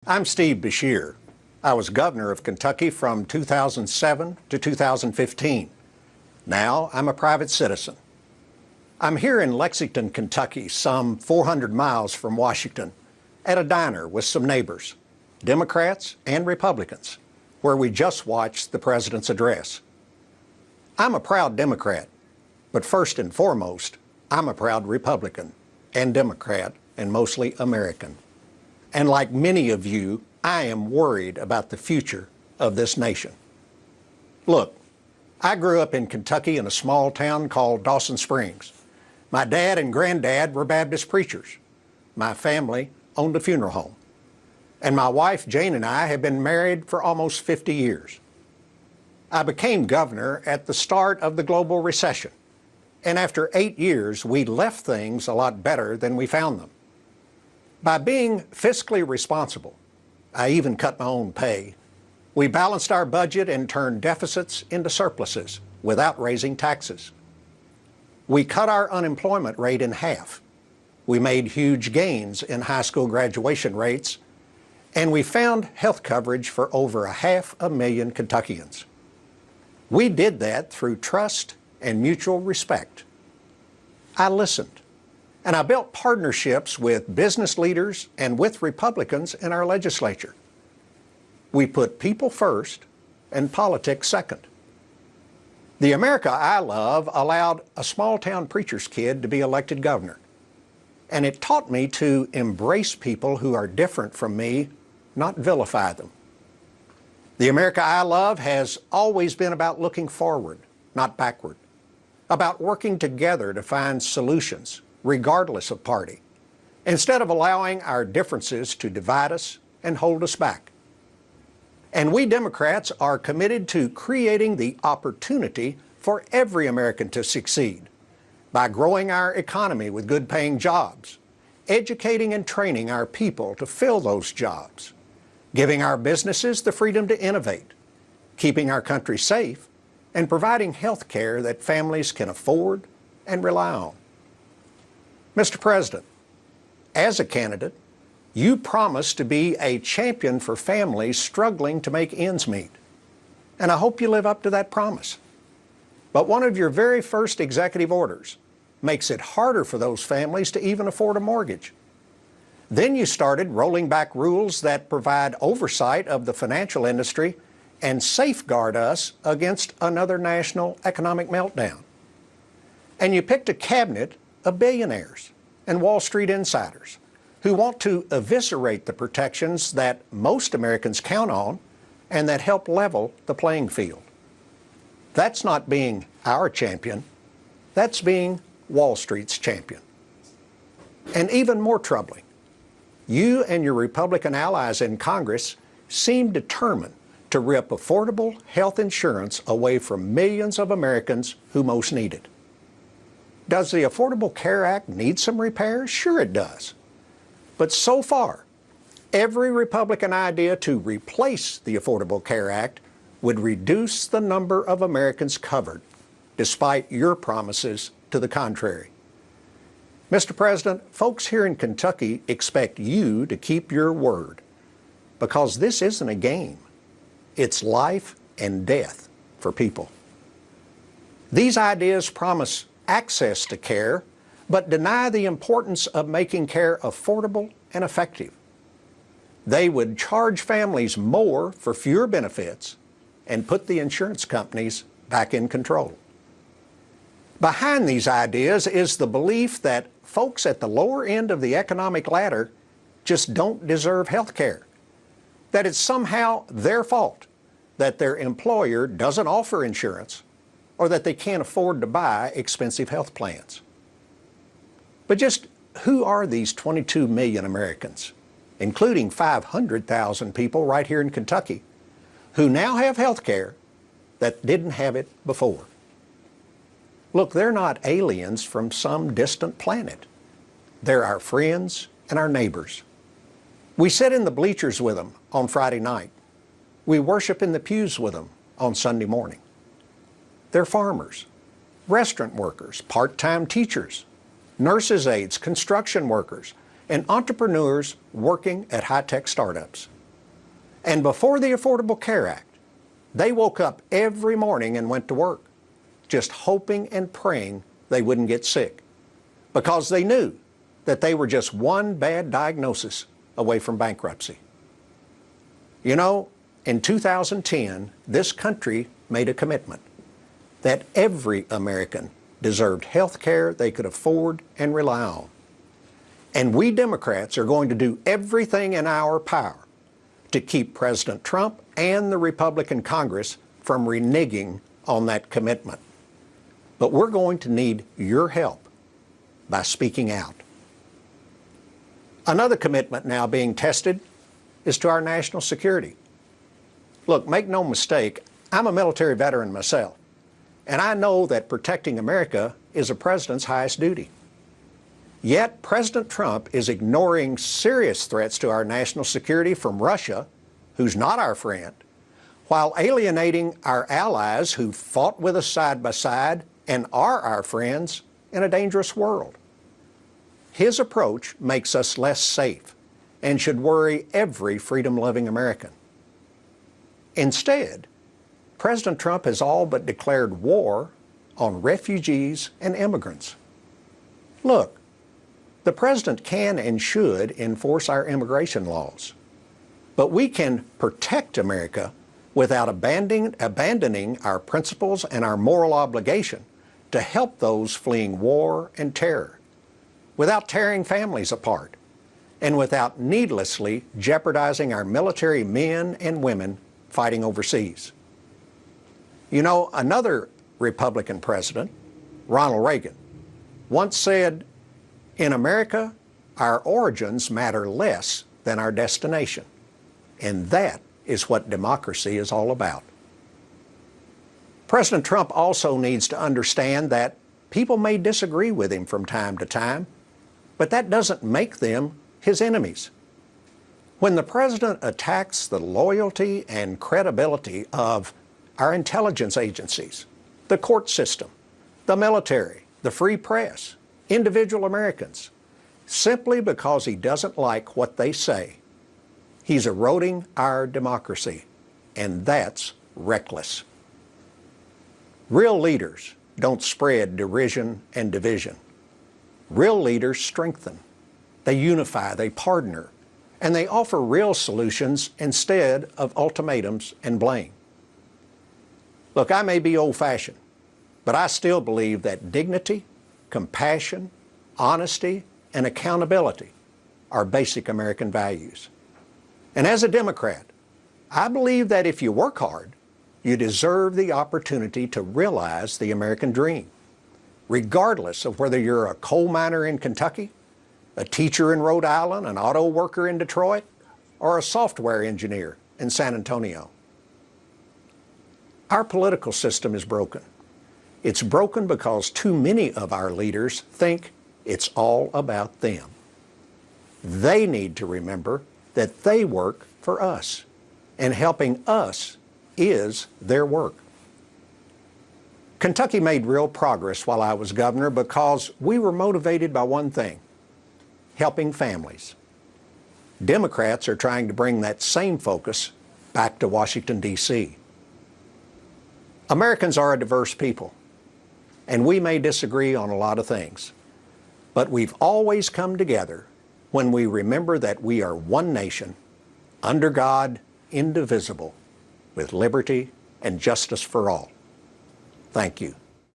I'm Steve Beshear. I was governor of Kentucky from 2007 to 2015. Now I'm a private citizen. I'm here in Lexington, Kentucky, some 400 miles from Washington, at a diner with some neighbors, Democrats and Republicans, where we just watched the president's address. I'm a proud Democrat, but first and foremost, I'm a proud Republican and Democrat and mostly American. And like many of you, I am worried about the future of this nation. Look, I grew up in Kentucky in a small town called Dawson Springs. My dad and granddad were Baptist preachers. My family owned a funeral home. And my wife, Jane, and I have been married for almost 50 years. I became governor at the start of the global recession. And after 8 years, we left things a lot better than we found them. By being fiscally responsible, I even cut my own pay. We balanced our budget and turned deficits into surpluses without raising taxes. We cut our unemployment rate in half. We made huge gains in high school graduation rates, and we found health coverage for over 500,000 Kentuckians. We did that through trust and mutual respect. I listened. And I built partnerships with business leaders and with Republicans in our legislature. We put people first and politics second. The America I love allowed a small-town preacher's kid to be elected governor. And it taught me to embrace people who are different from me, not vilify them. The America I love has always been about looking forward, not backward, about working together to find solutions, regardless of party, instead of allowing our differences to divide us and hold us back. And we Democrats are committed to creating the opportunity for every American to succeed by growing our economy with good-paying jobs, educating and training our people to fill those jobs, giving our businesses the freedom to innovate, keeping our country safe, and providing health care that families can afford and rely on. Mr. President, as a candidate, you promised to be a champion for families struggling to make ends meet. And I hope you live up to that promise. But one of your very first executive orders makes it harder for those families to even afford a mortgage. Then you started rolling back rules that provide oversight of the financial industry and safeguard us against another national economic meltdown. And you picked a cabinet of billionaires and Wall Street insiders who want to eviscerate the protections that most Americans count on and that help level the playing field. That's not being our champion, that's being Wall Street's champion. And even more troubling, you and your Republican allies in Congress seem determined to rip affordable health insurance away from millions of Americans who most need it. Does the Affordable Care Act need some repairs? Sure it does. But so far, every Republican idea to replace the Affordable Care Act would reduce the number of Americans covered, despite your promises to the contrary. Mr. President, folks here in Kentucky expect you to keep your word, because this isn't a game. It's life and death for people. These ideas promise access to care, but deny the importance of making care affordable and effective. They would charge families more for fewer benefits and put the insurance companies back in control. Behind these ideas is the belief that folks at the lower end of the economic ladder just don't deserve health care, that it's somehow their fault that their employer doesn't offer insurance, or that they can't afford to buy expensive health plans. But just who are these 22 million Americans, including 500,000 people right here in Kentucky, who now have health care that didn't have it before? Look, they're not aliens from some distant planet. They're our friends and our neighbors. We sit in the bleachers with them on Friday night. We worship in the pews with them on Sunday morning. They're farmers, restaurant workers, part-time teachers, nurses' aides, construction workers, and entrepreneurs working at high-tech startups. And before the Affordable Care Act, they woke up every morning and went to work, just hoping and praying they wouldn't get sick, because they knew that they were just one bad diagnosis away from bankruptcy. You know, in 2010, this country made a commitment that every American deserved health care they could afford and rely on. And we Democrats are going to do everything in our power to keep President Trump and the Republican Congress from reneging on that commitment. But we're going to need your help by speaking out. Another commitment now being tested is to our national security. Look, make no mistake, I'm a military veteran myself, and I know that protecting America is a president's highest duty. Yet President Trump is ignoring serious threats to our national security from Russia, who's not our friend, while alienating our allies who fought with us side by side and are our friends in a dangerous world. His approach makes us less safe and should worry every freedom-loving American. Instead, President Trump has all but declared war on refugees and immigrants. Look, the president can and should enforce our immigration laws, but we can protect America without abandoning our principles and our moral obligation to help those fleeing war and terror, without tearing families apart, and without needlessly jeopardizing our military men and women fighting overseas. You know, another Republican president, Ronald Reagan, once said, "In America, our origins matter less than our destination." And that is what democracy is all about. President Trump also needs to understand that people may disagree with him from time to time, but that doesn't make them his enemies. When the president attacks the loyalty and credibility of our intelligence agencies, the court system, the military, the free press, individual Americans, simply because he doesn't like what they say, he's eroding our democracy, and that's reckless. Real leaders don't spread derision and division. Real leaders strengthen, they unify, they partner, and they offer real solutions instead of ultimatums and blame. Look, I may be old-fashioned, but I still believe that dignity, compassion, honesty, and accountability are basic American values. And as a Democrat, I believe that if you work hard, you deserve the opportunity to realize the American dream, regardless of whether you're a coal miner in Kentucky, a teacher in Rhode Island, an auto worker in Detroit, or a software engineer in San Antonio. Our political system is broken. It's broken because too many of our leaders think it's all about them. They need to remember that they work for us, and helping us is their work. Kentucky made real progress while I was governor because we were motivated by one thing: helping families. Democrats are trying to bring that same focus back to Washington, D.C. Americans are a diverse people, and we may disagree on a lot of things, but we've always come together when we remember that we are one nation, under God, indivisible, with liberty and justice for all. Thank you.